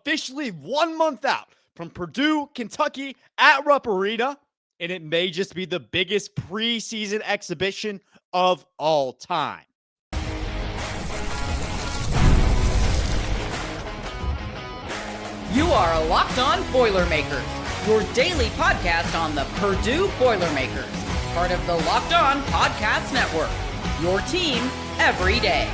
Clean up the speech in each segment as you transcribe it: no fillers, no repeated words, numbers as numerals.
officially 1 month out from Purdue, Kentucky at Rupp Arena, and it may just be the biggest preseason exhibition of all time. You are Locked On Boilermakers, your daily podcast on the Purdue Boilermakers, part of the Locked On Podcast Network, your team every day.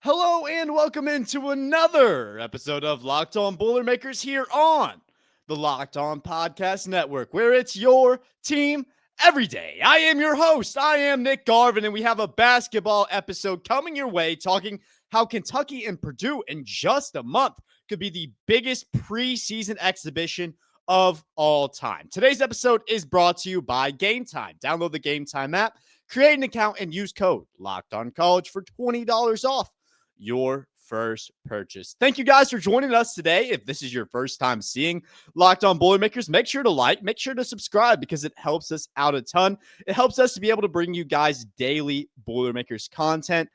Hello and welcome into another episode of Locked On Boilermakers here on the Locked On Podcast Network, where it's your team every day. I am your host. I am Nick Arvin, and we have a basketball episode coming your way talking how Kentucky and Purdue in just a month could be the biggest preseason exhibition of all time. Today's episode is brought to you by Game Time. Download the Game Time app, create an account, and use code LOCKEDONCollege for $20 off your first purchase. Thank you guys for joining us today. If this is your first time seeing Locked On Boilermakers, make sure to like, make sure to subscribe because it helps us out a ton. It helps us to be able to bring you guys daily Boilermakers content,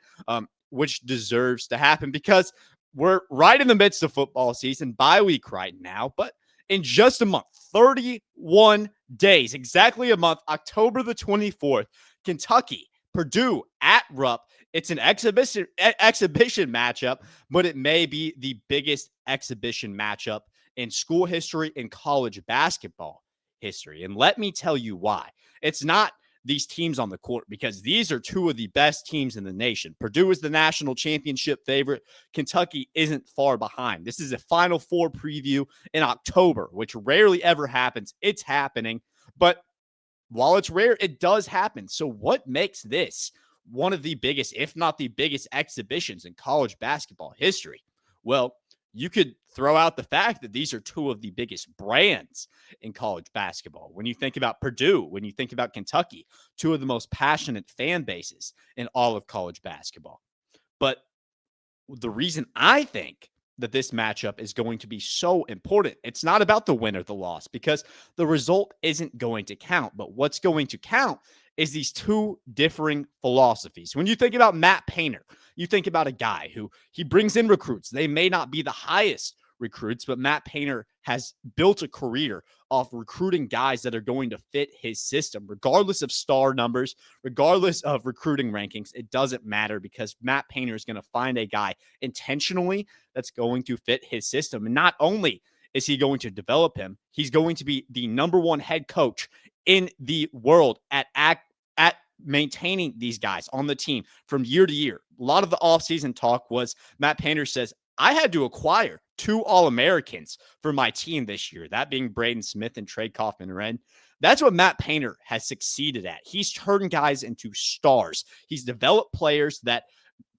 which deserves to happen because we're right in the midst of football season, bye week right now, but in just a month, 31 days, exactly a month, October the 24th, Kentucky, Purdue at Rupp. It's an exhibition matchup, but it may be the biggest exhibition matchup in school history and college basketball history. And let me tell you why. It's not these teams on the court, because these are two of the best teams in the nation. Purdue is the national championship favorite. Kentucky isn't far behind. This is a Final Four preview in October, which rarely ever happens. It's happening, but while it's rare, it does happen. So what makes this one of the biggest, if not the biggest, exhibitions in college basketball history? Well, you could throw out the fact that these are two of the biggest brands in college basketball. When you think about Purdue, when you think about Kentucky, two of the most passionate fan bases in all of college basketball. But the reason I think that this matchup is going to be so important, it's not about the win or the loss, because the result isn't going to count. But what's going to count is these two differing philosophies. When you think about Matt Painter, you think about a guy who he brings in recruits. They may not be the highest recruits, but Matt Painter has built a career off recruiting guys that are going to fit his system, regardless of star numbers, regardless of recruiting rankings. It doesn't matter, because Matt Painter is going to find a guy intentionally that's going to fit his system. And not only is he going to develop him, he's going to be the number one head coach in the world at maintaining these guys on the team from year to year. A lot of the offseason talk was Matt Painter says, I had to acquire 2 All-Americans for my team this year, that being Braden Smith and Trey Kaufman-Renn. That's what Matt Painter has succeeded at. He's turned guys into stars. He's developed players that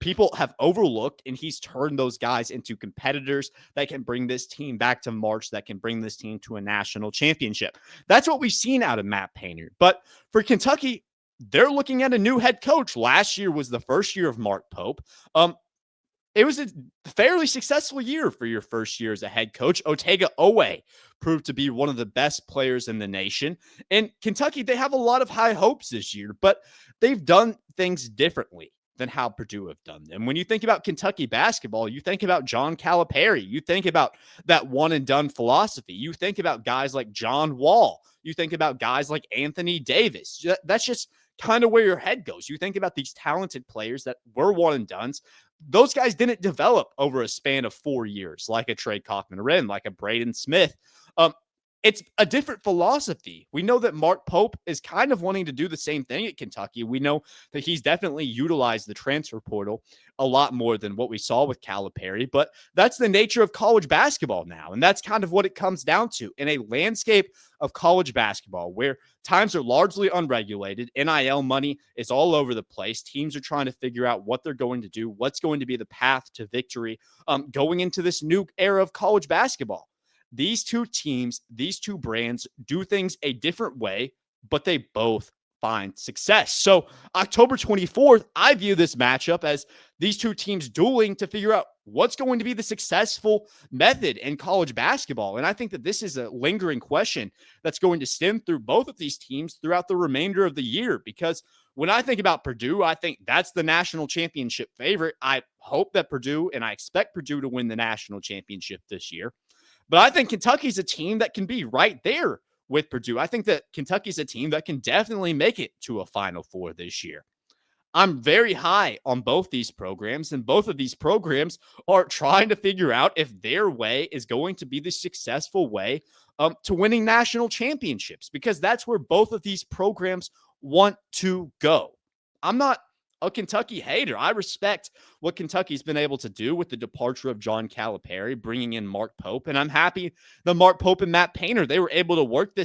people have overlooked, and he's turned those guys into competitors that can bring this team back to March, that can bring this team to a national championship. That's what we've seen out of Matt Painter. But for Kentucky, they're looking at a new head coach. Last year was the first year of Mark Pope. It was a fairly successful year for your first year as a head coach. Otega Oweh proved to be one of the best players in the nation. And Kentucky, they have a lot of high hopes this year, but they've done things differently than how Purdue have done them. When you think about Kentucky basketball, you think about John Calipari. You think about that one and done philosophy. You think about guys like John Wall. You think about guys like Anthony Davis. That's just kind of where your head goes. You think about these talented players that were one and dones. Those guys didn't develop over a span of 4 years, like a Trey Kaufman-Renn, like a Braden Smith. It's a different philosophy. We know that Mark Pope is kind of wanting to do the same thing at Kentucky. We know that he's definitely utilized the transfer portal a lot more than what we saw with Calipari, but that's the nature of college basketball now. And that's kind of what it comes down to in a landscape of college basketball where times are largely unregulated. NIL money is all over the place. Teams are trying to figure out what they're going to do, what's going to be the path to victory going into this new era of college basketball. These two teams, these two brands do things a different way, but they both find success. So October 24th, I view this matchup as these two teams dueling to figure out what's going to be the successful method in college basketball. And I think that this is a lingering question that's going to stem through both of these teams throughout the remainder of the year, because when I think about Purdue, I think that's the national championship favorite. I hope that Purdue, and I expect Purdue to win the national championship this year. But I think Kentucky's a team that can be right there with Purdue. I think that Kentucky's a team that can definitely make it to a Final Four this year. I'm very high on both these programs, and both of these programs are trying to figure out if their way is going to be the successful way to winning national championships, because that's where both of these programs want to go. I'm not a Kentucky hater. I respect what Kentucky's been able to do with the departure of John Calipari, bringing in Mark Pope, and I'm happy that Mark Pope and Matt Painter, they were able to work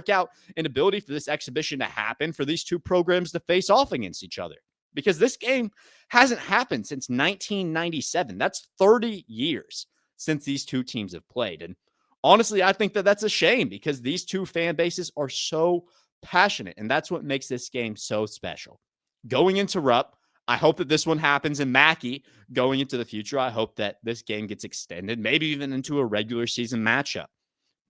out an ability for this exhibition to happen, for these two programs to face off against each other. Because this game hasn't happened since 1997. That's 30 years since these two teams have played. And honestly, I think that that's a shame, because these two fan bases are so passionate, and that's what makes this game so special. Going into Rupp, I hope that this one happens in Mackey. Going into the future, I hope that this game gets extended, maybe even into a regular season matchup.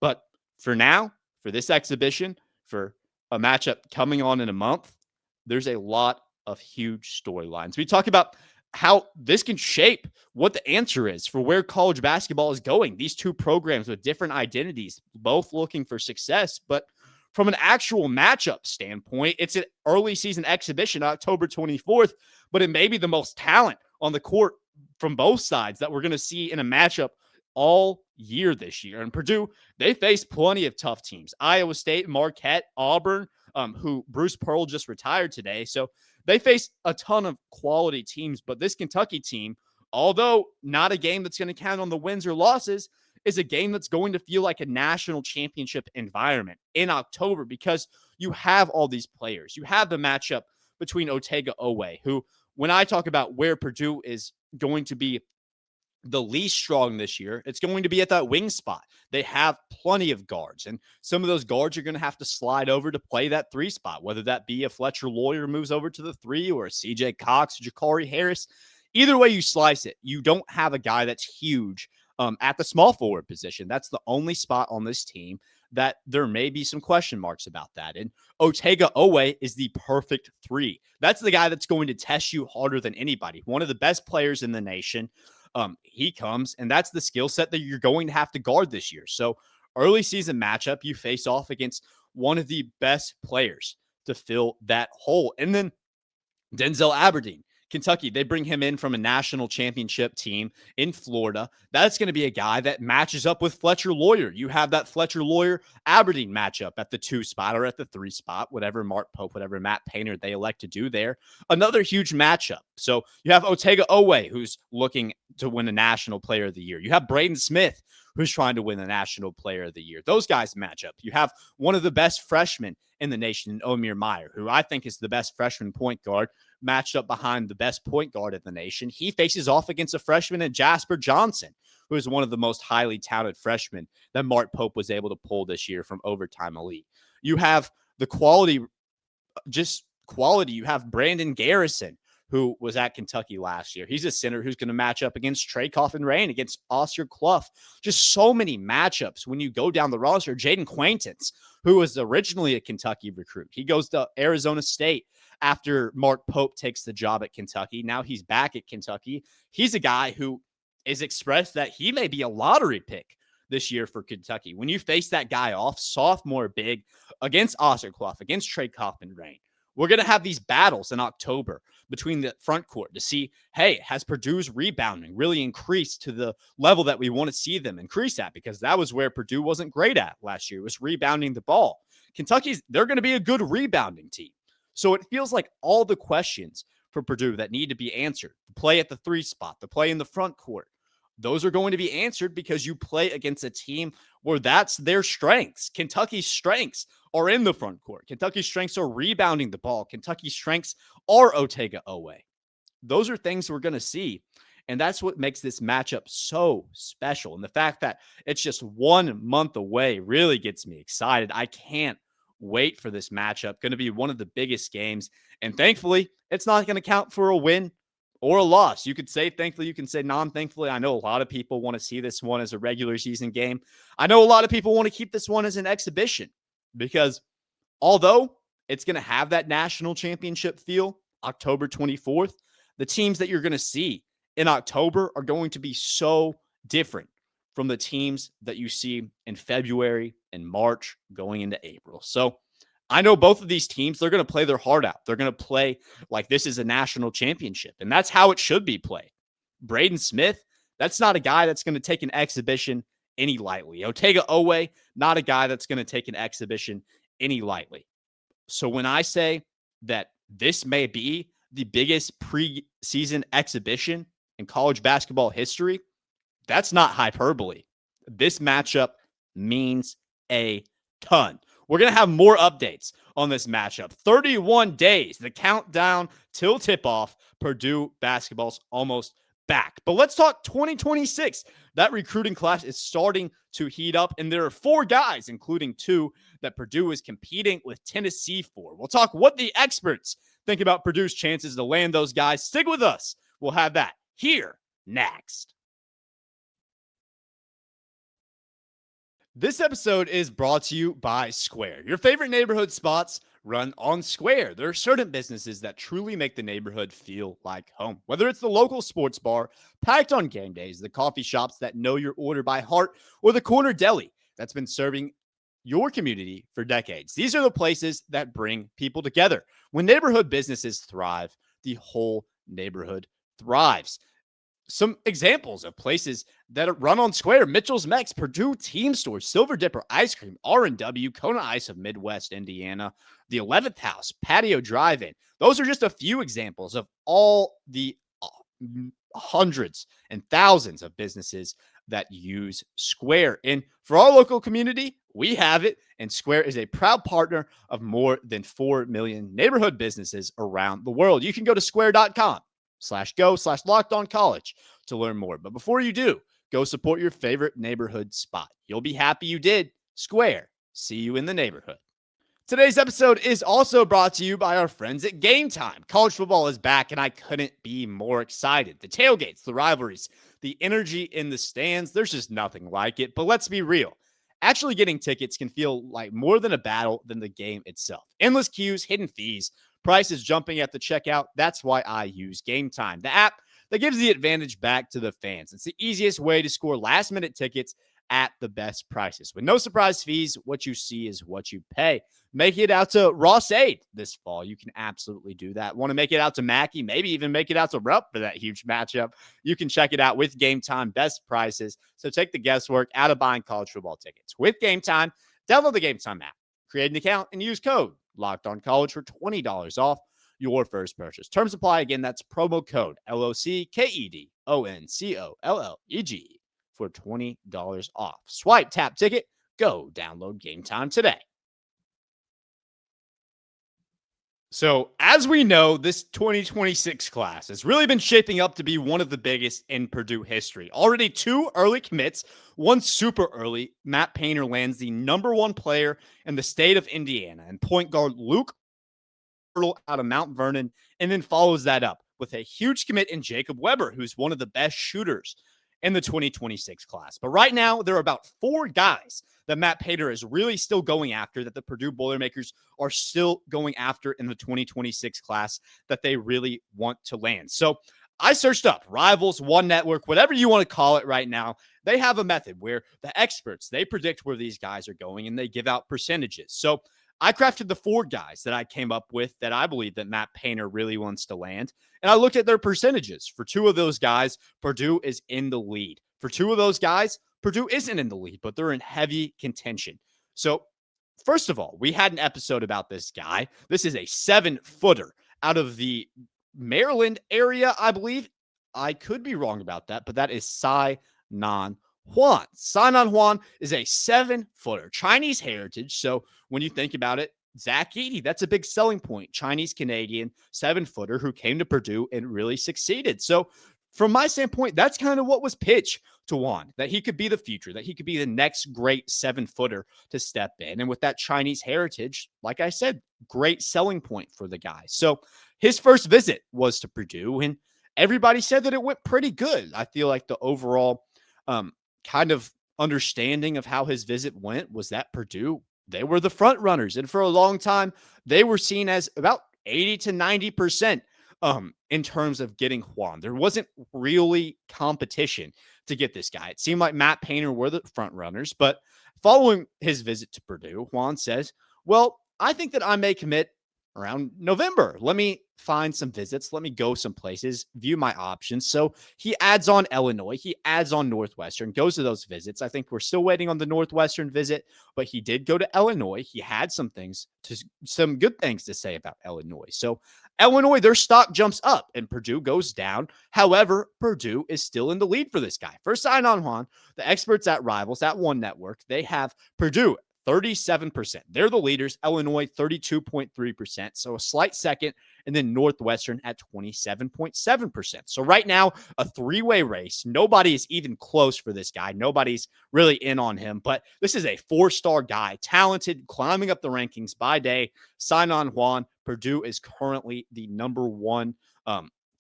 But for now, for this exhibition, for a matchup coming on in a month, there's a lot of huge storylines. We talk about how this can shape what the answer is for where college basketball is going. These two programs with different identities, both looking for success, but from an actual matchup standpoint, it's an early season exhibition, October 24th, but it may be the most talent on the court from both sides that we're going to see in a matchup all year this year. And Purdue, they face plenty of tough teams. Iowa State, Marquette, Auburn, who Bruce Pearl just retired today. So they face a ton of quality teams, but this Kentucky team, although not a game that's going to count on the wins or losses, is a game that's going to feel like a national championship environment in October, because you have all these players. You have the matchup between Otega Oweh, who, when I talk about where Purdue is going to be the least strong this year, it's going to be at that wing spot. They have plenty of guards, and some of those guards are going to have to slide over to play that 3 spot, whether that be a Fletcher Lawyer moves over to the 3 or a CJ Cox, Ja'Cory Harris. Either way you slice it, you don't have a guy that's huge at the small forward position. That's the only spot on this team that there may be some question marks about that. And Otega Oweh is the perfect 3. That's the guy that's going to test you harder than anybody. One of the best players in the nation. He comes, and that's the skill set that you're going to have to guard this year. So early season matchup, you face off against one of the best players to fill that hole. And then Denzel Aberdeen, Kentucky, they bring him in from a national championship team in Florida. That's going to be a guy that matches up with Fletcher Lawyer. You have that Fletcher Lawyer Aberdeen matchup at the 2 spot or at the 3 spot, whatever Mark Pope, whatever Matt Painter they elect to do there. Another huge matchup. So you have Otega Oweh, who's looking to win a National Player of the Year. You have Braden Smith, who's trying to win the National Player of the Year. Those guys match up. You have one of the best freshmen in the nation, Omir Meyer, who I think is the best freshman point guard, matched up behind the best point guard in the nation. He faces off against a freshman in Jasper Johnson, who is one of the most highly touted freshmen that Mark Pope was able to pull this year from Overtime Elite. You have the quality. You have Brandon Garrison, who was at Kentucky last year. He's a center who's going to match up against Trey Coffin-Rain, against Oscar Clough. Just so many matchups when you go down the roster. Jaden Quaintance, who was originally a Kentucky recruit. He goes to Arizona State after Mark Pope takes the job at Kentucky. Now he's back at Kentucky. He's a guy who is expressed that he may be a lottery pick this year for Kentucky. When you face that guy off, sophomore big, against Oscar Clough, against Trey Coffin-Rain, we're going to have these battles in October between the front court to see, hey, has Purdue's rebounding really increased to the level that we want to see them increase at? Because that was where Purdue wasn't great at last year, was rebounding the ball. They're going to be a good rebounding team. So it feels like all the questions for Purdue that need to be answered, the play at the 3 spot, the play in the front court, those are going to be answered because you play against a team where that's their strengths. Kentucky's strengths are in the front court. Kentucky's strengths are rebounding the ball. Kentucky's strengths are Otega Oweh. Those are things we're going to see. And that's what makes this matchup so special. And the fact that it's just 1 month away really gets me excited. I can't wait for this matchup. Going to be one of the biggest games. And thankfully, it's not going to count for a win or a loss. You could say thankfully, you can say non-thankfully. I know a lot of people want to see this one as a regular season game. I know a lot of people want to keep this one as an exhibition, because although It's going to have that national championship feel, October 24th. The teams that you're going to see in October are going to be so different from the teams that you see in February and March going into April. So I know both of these teams, they're going to play their heart out. They're going to play like this is a national championship, and that's how it should be played. Braden Smith, that's not a guy that's going to take an exhibition any lightly. Otega Oweh, not a guy that's going to take an exhibition any lightly. So when I say that this may be the biggest preseason exhibition in college basketball history, that's not hyperbole. This matchup means a ton. We're going to have more updates on this matchup. 31 days, the countdown till tip-off. Purdue basketball's almost back. But let's talk 2026. That recruiting class is starting to heat up, and there are 4 guys, including 2, that Purdue is competing with Tennessee for. We'll talk what the experts think about Purdue's chances to land those guys. Stick with us. We'll have that here next. This episode is brought to you by Square. Your favorite neighborhood spots run on Square. There are certain businesses that truly make the neighborhood feel like home. Whether it's the local sports bar, packed on game days, the coffee shops that know your order by heart, or the corner deli that's been serving your community for decades. These are the places that bring people together. When neighborhood businesses thrive, the whole neighborhood thrives. Some examples of places that run on Square: Mitchell's Mex, Purdue Team Store, Silver Dipper Ice Cream, R&W, Kona Ice of Midwest Indiana, the 11th House, Patio Drive-In. Those are just a few examples of all the hundreds and thousands of businesses that use Square. And for our local community, we have it, and Square is a proud partner of more than 4 million neighborhood businesses around the world. You can go to square.com/go/lockedoncollege to learn more. But before you do, go support your favorite neighborhood spot. You'll be happy you did. Square. See you in the neighborhood. Today's episode is also brought to you by our friends at Game Time. College football is back, and I couldn't be more excited. The tailgates, the rivalries, the energy in the stands, there's just nothing like it. But let's be real. Actually getting tickets can feel like more than a battle than the game itself. Endless queues, hidden fees, prices jumping at the checkout. That's why I use Game Time, the app that gives the advantage back to the fans. It's the easiest way to score last-minute tickets at the best prices. With no surprise fees, what you see is what you pay. Make it out to Ross 8 this fall. You can absolutely do that. Want to make it out to Mackey, maybe even make it out to Rupp for that huge matchup. You can check it out with Game Time, best prices. So take the guesswork out of buying college football tickets. With Game Time, download the Game Time app, create an account, and use code LOCKEDONCollege for $20 off your first purchase. Terms apply. Again, that's promo code LOCKEDONCOLLEG for $20 off. Swipe, tap, ticket, go download Game Time today. So, as we know, this 2026 class has really been shaping up to be one of the biggest in Purdue history. Already 2 early commits, 1 super early. Matt Painter lands the #1 player in the state of Indiana, and point guard Luke out of Mount Vernon, and then follows that up with a huge commit in Jacob Weber, who's one of the best shooters in the 2026 class. But right now, there are about 4 guys that Matt Painter is really still going after, that the Purdue Boilermakers are still going after in the 2026 class that they really want to land. So I searched up Rivals, One Network, whatever you want to call it right now. They have a method where the experts, they predict where these guys are going, and they give out percentages. So I crafted the 4 guys that I came up with that I believe that Matt Painter really wants to land. And I looked at their percentages. For 2 of those guys, Purdue is in the lead. For 2 of those guys, Purdue isn't in the lead, but they're in heavy contention. So first of all, we had an episode about this guy. This is a 7-footer out of the Maryland area, I believe. I could be wrong about that, but that is Sai-Nan Huan. Sai-Nan Huan is a 7-footer, Chinese heritage. So when you think about it, Zach Edey, that's a big selling point. Chinese Canadian 7-footer who came to Purdue and really succeeded. So from my standpoint, that's kind of what was pitched to Juan, that he could be the future, that he could be the next great 7-footer to step in. And with that Chinese heritage, like I said, great selling point for the guy. So his first visit was to Purdue, and everybody said that it went pretty good. I feel like the overall kind of understanding of how his visit went was that Purdue they were the front runners. And for a long time, they were seen as about 80 to 90% in terms of getting Juan. There wasn't really competition to get this guy. It seemed like Matt Painter were the front runners, but following his visit to Purdue, Juan says, well, I think that I may commit around November. Let me find some visits. Let me go some places, view my options. So he adds on Illinois. He adds on Northwestern, goes to those visits. I think we're still waiting on the Northwestern visit, but he did go to Illinois. He had some good things to say about Illinois. So Illinois, their stock jumps up and Purdue goes down. However, Purdue is still in the lead for this guy. First sign on Juan, the experts at Rivals, at One Network, they have Purdue 37%. They're the leaders. Illinois, 32.3%. So a slight second. And then Northwestern at 27.7%. So right now, a three-way race. Nobody is even close for this guy. Nobody's really in on him. But this is a four-star guy, talented, climbing up the rankings by day. Sign on Juan. Purdue is currently the number one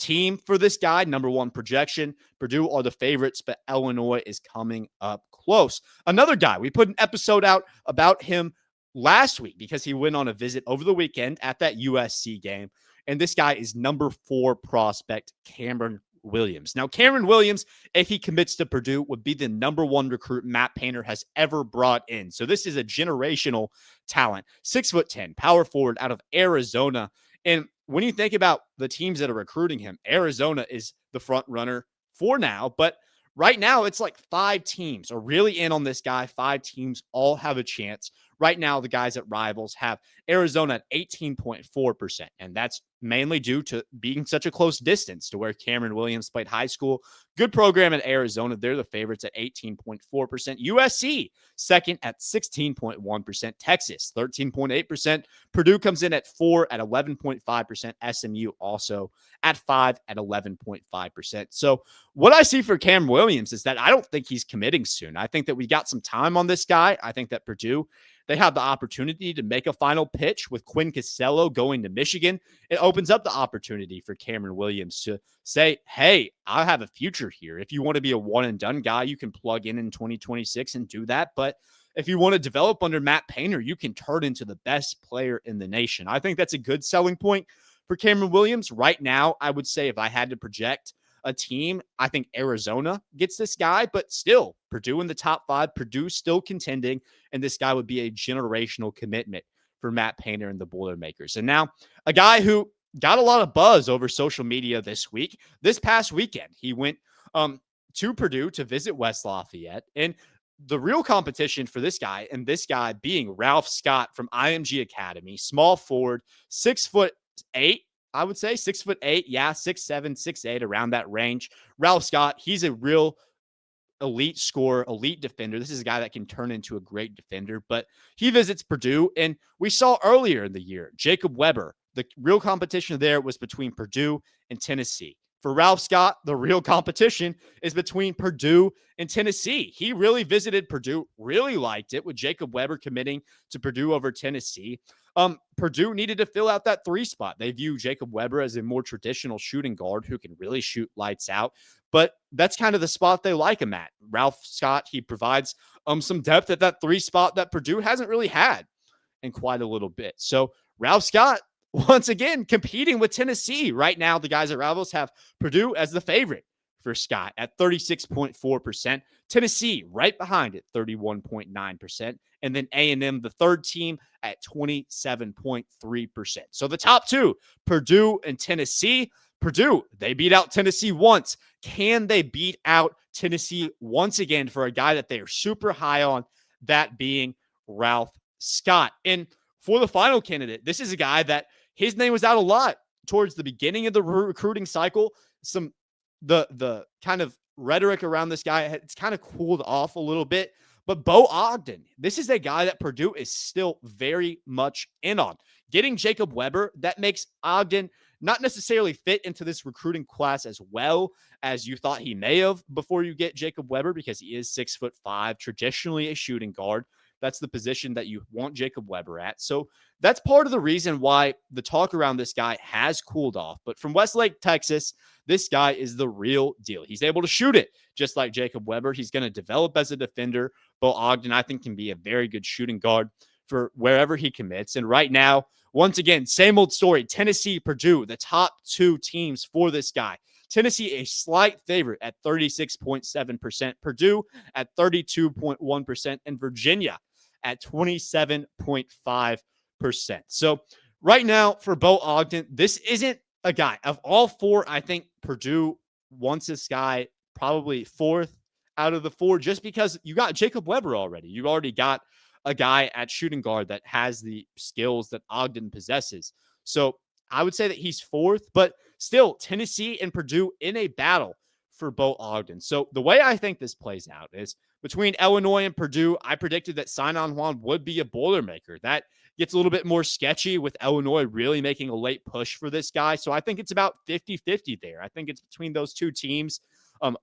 team for this guy, number one projection. Purdue are the favorites, but Illinois is coming up close. Another guy, we put an episode out about him last week because he went on a visit over the weekend at that USC game. And this guy is number 4 prospect, Cameron Williams. Now, Cameron Williams, if he commits to Purdue, would be the number 1 recruit Matt Painter has ever brought in. So this is a generational talent. 6'10", power forward out of Arizona. And when you think about the teams that are recruiting him, Arizona is the front runner for now. But right now, it's like 5 teams are really in on this guy. 5 teams all have a chance. Right now, the guys at Rivals have Arizona at 18.4%, and that's mainly due to being such a close distance to where Cameron Williams played high school. Good program at Arizona. They're the favorites at 18.4%. USC, second at 16.1%. Texas, 13.8%. Purdue comes in at 4 at 11.5%. SMU also at 5 at 11.5%. So what I see for Cam Williams is that I don't think he's committing soon. I think that we got some time on this guy. I think that Purdue, they have the opportunity to make a final pitch with Quinn Costello going to Michigan. It opens up the opportunity for Cameron Williams to say, hey, I have a future here. If you want to be a one-and-done guy, you can plug in 2026 and do that. But if you want to develop under Matt Painter, you can turn into the best player in the nation. I think that's a good selling point for Cameron Williams. Right now, I would say if I had to project a team, I think Arizona gets this guy, but still Purdue in the top 5, Purdue still contending, and this guy would be a generational commitment for Matt Painter and the Boilermakers. And now a guy who got a lot of buzz over social media this past weekend, he went to Purdue to visit West Lafayette, and the real competition for this guy, and this guy being Ralph Scott from IMG Academy, small forward, 6'8", I would say 6'8", 6'7", 6'8", around that range. Ralph Scott, he's a real elite scorer, elite defender. This is a guy that can turn into a great defender, but he visits Purdue, and we saw earlier in the year, Jacob Weber, the real competition there was between Purdue and Tennessee. For Ralph Scott, the real competition is between Purdue and Tennessee. He really visited Purdue, really liked it with Jacob Weber committing to Purdue over Tennessee. Purdue needed to fill out that 3 spot. They view Jacob Weber as a more traditional shooting guard who can really shoot lights out, but that's kind of the spot they like him at. Ralph Scott, he provides some depth at that 3 spot that Purdue hasn't really had in quite a little bit. So Ralph Scott, once again, competing with Tennessee. Right now, the guys at Rivals have Purdue as the favorite for Scott at 36.4%. Tennessee right behind it, 31.9%. And then A&M, the third team, at 27.3%. So the top 2, Purdue and Tennessee. Purdue, they beat out Tennessee once. Can they beat out Tennessee once again for a guy that they are super high on, that being Ralph Scott? And for the final candidate, this is a guy that his name was out a lot towards the beginning of the recruiting cycle. The kind of rhetoric around this guy, it's kind of cooled off a little bit. But Bo Ogden, this is a guy that Purdue is still very much in on. Getting Jacob Weber, that makes Ogden not necessarily fit into this recruiting class as well as you thought he may have before you get Jacob Weber, because he is 6'5", traditionally a shooting guard. That's the position that you want Jacob Weber at. So that's part of the reason why the talk around this guy has cooled off. But from Westlake, Texas, this guy is the real deal. He's able to shoot it just like Jacob Weber. He's going to develop as a defender. Bo Ogden, I think, can be a very good shooting guard for wherever he commits. And right now, once again, same old story. Tennessee, Purdue, the top two teams for this guy. Tennessee, a slight favorite at 36.7%. Purdue at 32.1%. And Virginia at 27.5%. So right now for Bo Ogden, this isn't a guy. Of all four, I think Purdue wants this guy probably fourth out of the four just because you got Jacob Weber already. You already got a guy at shooting guard that has the skills that Ogden possesses. So I would say that he's fourth, but still Tennessee and Purdue in a battle for Bo Ogden. So the way I think this plays out is between Illinois and Purdue, I predicted that Sainon Juan would be a Boilermaker. That gets a little bit more sketchy with Illinois really making a late push for this guy. So I think it's about 50-50 there. I think it's between those two teams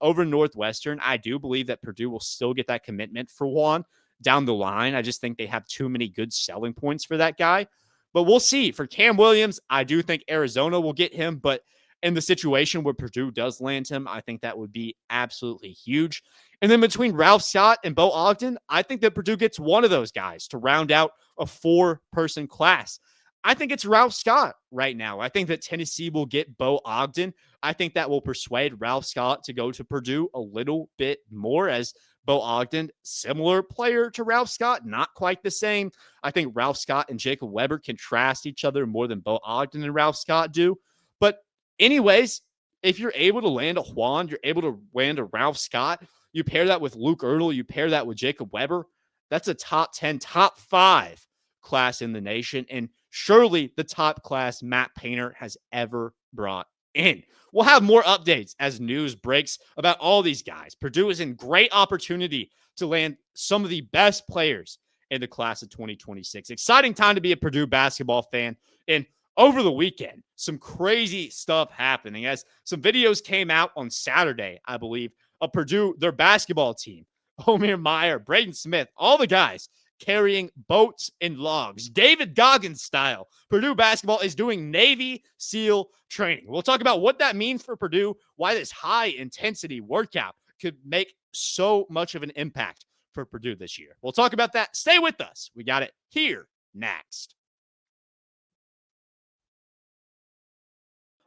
over Northwestern. I do believe that Purdue will still get that commitment for Juan down the line. I just think they have too many good selling points for that guy. But we'll see. For Cam Williams, I do think Arizona will get him. But in the situation where Purdue does land him, I think that would be absolutely huge. And then between Ralph Scott and Bo Ogden, I think that Purdue gets one of those guys to round out a four-person class. I think it's Ralph Scott right now. I think that Tennessee will get Bo Ogden. I think that will persuade Ralph Scott to go to Purdue a little bit more, as Bo Ogden, similar player to Ralph Scott, not quite the same. I think Ralph Scott and Jacob Weber contrast each other more than Bo Ogden and Ralph Scott do. But anyways, if you're able to land a Juan, you're able to land a Ralph Scott, you pair that with Luke Ertl, you pair that with Jacob Weber, that's a top 10, top 5 class in the nation, and surely the top class Matt Painter has ever brought in. We'll have more updates as news breaks about all these guys. Purdue is in great opportunity to land some of the best players in the class of 2026. Exciting time to be a Purdue basketball fan. And over the weekend, some crazy stuff happening as some videos came out on Saturday, I believe, of Purdue, their basketball team. Omer Meyer, Braden Smith, all the guys carrying boats and logs, David Goggins style. Purdue basketball is doing Navy SEAL training. We'll talk about what that means for Purdue, why this high-intensity workout could make so much of an impact for Purdue this year. We'll talk about that. Stay with us. We got it here next.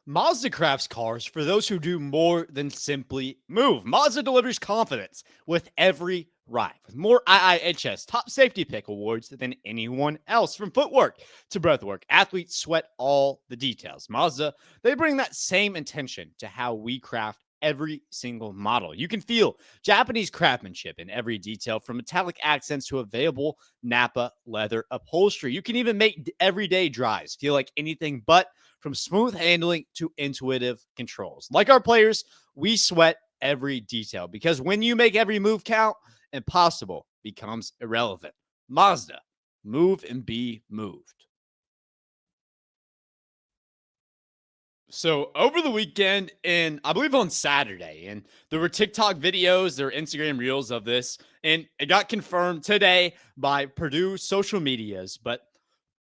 Mazda crafts cars for those who do more than simply move. Mazda delivers confidence with every ride, with more IIHS top safety pick awards than anyone else. From footwork to breathwork, athletes sweat all the details. Mazda, they bring that same intention to how we craft every single model. You can feel Japanese craftsmanship in every detail, from metallic accents to available Napa leather upholstery. You can even make everyday drives feel like anything but, from smooth handling to intuitive controls. Like our players, we sweat every detail, because when you make every move count, impossible becomes irrelevant. Mazda, move and be moved. So over the weekend, and I believe on Saturday, and there were TikTok videos, there were Instagram reels of this, and it got confirmed today by Purdue social medias. But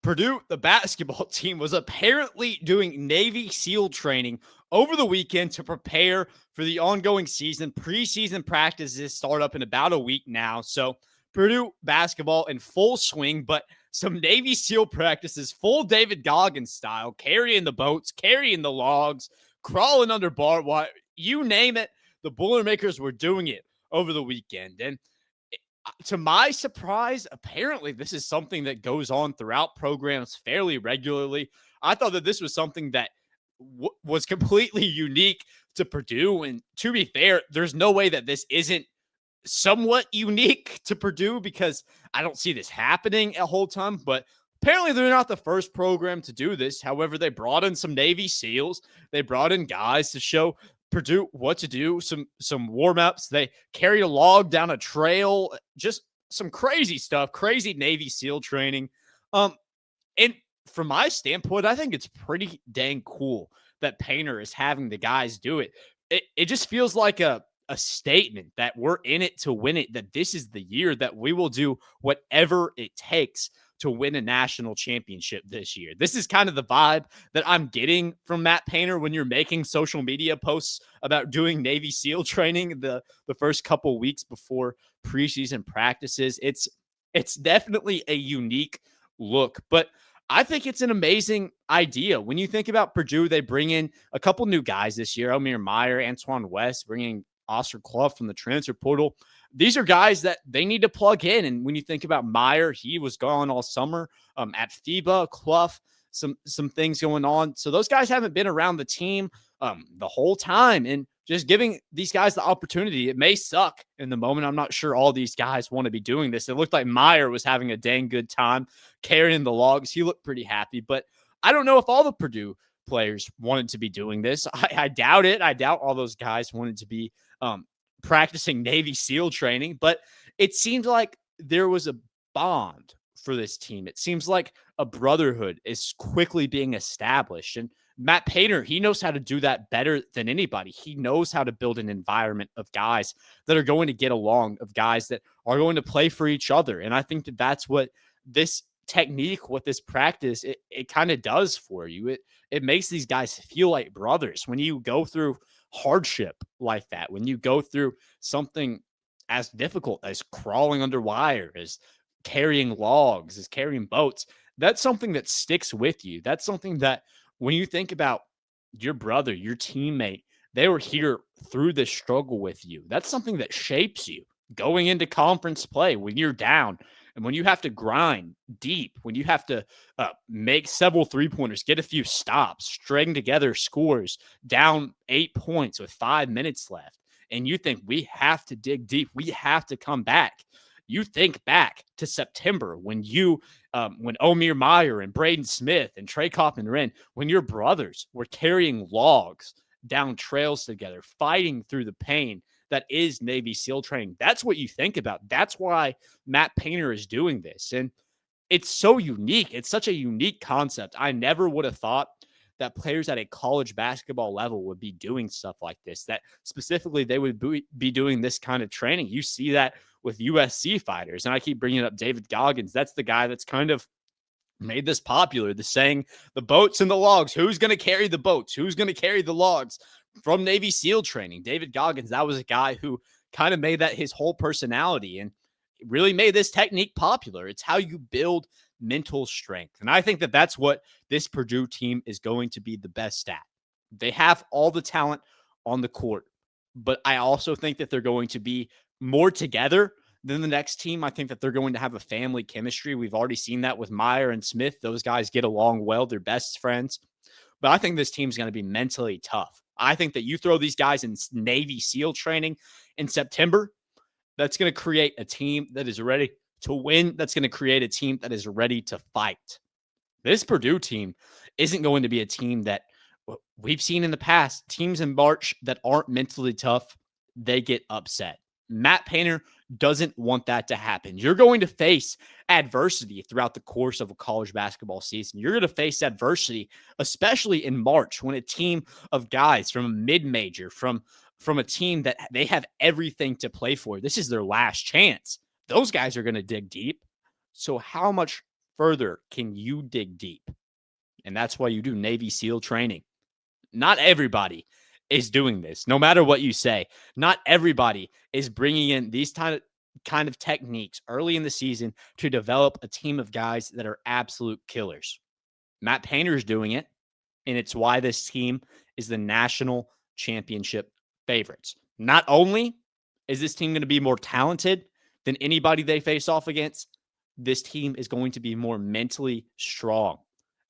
Purdue, the basketball team, was apparently doing Navy SEAL training over the weekend to prepare for the ongoing season. Preseason practices start up in about a week now. So Purdue basketball in full swing, but some Navy SEAL practices, full David Goggins style, carrying the boats, carrying the logs, crawling under barbed wire, you name it. The Boilermakers were doing it over the weekend. And to my surprise, apparently this is something that goes on throughout programs fairly regularly. I thought that this was something that was completely unique to Purdue. And to be fair, there's no way that this isn't somewhat unique to Purdue, because I don't see this happening a whole ton. But apparently they're not the first program to do this. However, they brought in some Navy SEALs. They brought in guys to show Purdue what to do, some warm-ups. They carried a log down a trail, just some crazy stuff, crazy Navy SEAL training. And from my standpoint, I think it's pretty dang cool that Painter is having the guys do it. It just feels like a statement that we're in it to win it, that this is the year that we will do whatever it takes to win a national championship this year. This is kind of the vibe that I'm getting from Matt Painter when you're making social media posts about doing Navy SEAL training the first couple weeks before preseason practices. It's It's definitely a unique look, but I think it's an amazing idea. When you think about Purdue, they bring in a couple new guys this year, Omir Meyer, Antoine West, bringing Oscar Clough from the transfer portal. These are guys that they need to plug in. And when you think about Meyer, he was gone all summer at FIBA, Clough, some things going on. So those guys haven't been around the team the whole time. And just giving these guys the opportunity, it may suck in the moment. I'm not sure all these guys want to be doing this. It looked like Meyer was having a dang good time carrying the logs. He looked pretty happy, but I don't know if all the Purdue players wanted to be doing this. I doubt it. I doubt all those guys wanted to be practicing Navy SEAL training, but it seemed like there was a bond for this team. It seems like a brotherhood is quickly being established. And Matt Painter, he knows how to do that better than anybody. He knows how to build an environment of guys that are going to get along, of guys that are going to play for each other. And I think that that's what this technique, what this practice, it kind of does for you. It makes these guys feel like brothers. When you go through hardship like that, when you go through something as difficult as crawling under wire, as carrying logs, as carrying boats, that's something that sticks with you. That's something that when you think about your brother, your teammate, they were here through this struggle with you. That's something that shapes you going into conference play when you're down and when you have to grind deep, when you have to make several three-pointers, get a few stops, string together scores, down 8 points with 5 minutes left. And you think we have to dig deep. We have to come back. You think back to September when when Omir Meyer and Braden Smith and Trey Coppin-Wren, when your brothers were carrying logs down trails together, fighting through the pain that is Navy SEAL training. That's what you think about. That's why Matt Painter is doing this. And it's so unique. It's such a unique concept. I never would have thought that players at a college basketball level would be doing stuff like this, that specifically they would be doing this kind of training. You see that with USC fighters. And I keep bringing up David Goggins. That's the guy that's kind of made this popular, the saying, the boats and the logs. Who's going to carry the boats? Who's going to carry the logs? From Navy SEAL training, David Goggins, that was a guy who kind of made that his whole personality and really made this technique popular. It's how you build mental strength. And I think that that's what this Purdue team is going to be the best at. They have all the talent on the court, but I also think that they're going to be more together than the next team. I think that they're going to have a family chemistry. We've already seen that with Meyer and Smith. Those guys get along well. They're best friends. But I think this team's going to be mentally tough. I think that you throw these guys in Navy SEAL training in September, that's going to create a team that is ready to win. That's going to create a team that is ready to fight. This Purdue team isn't going to be a team that we've seen in the past. Teams in March that aren't mentally tough, they get upset. Matt Painter doesn't want that to happen. You're going to face adversity throughout the course of a college basketball season. You're going to face adversity, especially in March, when a team of guys from a mid-major, from a team that they have everything to play for, this is their last chance. Those guys are going to dig deep. So how much further can you dig deep? And that's why you do Navy SEAL training. Not everybody is doing this, no matter what you say. Not everybody is bringing in these kind of techniques early in the season to develop a team of guys that are absolute killers. Matt Painter is doing it, and it's why this team is the national championship favorites. Not only is this team going to be more talented than anybody they face off against, this team is going to be more mentally strong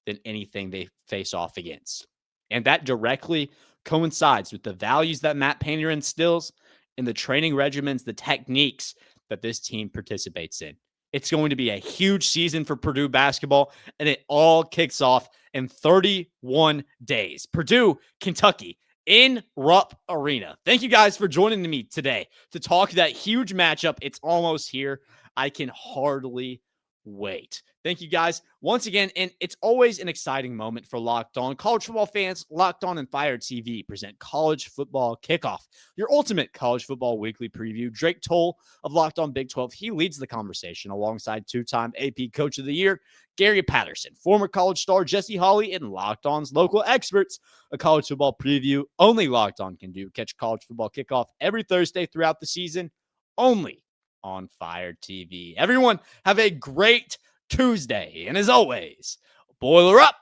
than anything they face off against. And that directly coincides with the values that Matt Painter instills and the training regimens, the techniques that this team participates in. It's going to be a huge season for Purdue basketball, and it all kicks off in 31 days. Purdue, Kentucky, in Rupp Arena. Thank you guys for joining me today to talk that huge matchup. It's almost here. I can hardly wait. Thank you guys once again. And it's always an exciting moment for Locked On college football fans. Locked On and Fire TV present College Football Kickoff, your ultimate college football weekly preview. Drake Toll of Locked On Big 12, he leads the conversation alongside two-time AP Coach of the Year, Gary Patterson, former college star Jesse Hawley, and Locked On's local experts. A college football preview only Locked On can do. Catch College Football Kickoff every Thursday throughout the season, only on Fire TV. Everyone, have a great Tuesday. And as always, boiler up,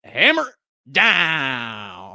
hammer down.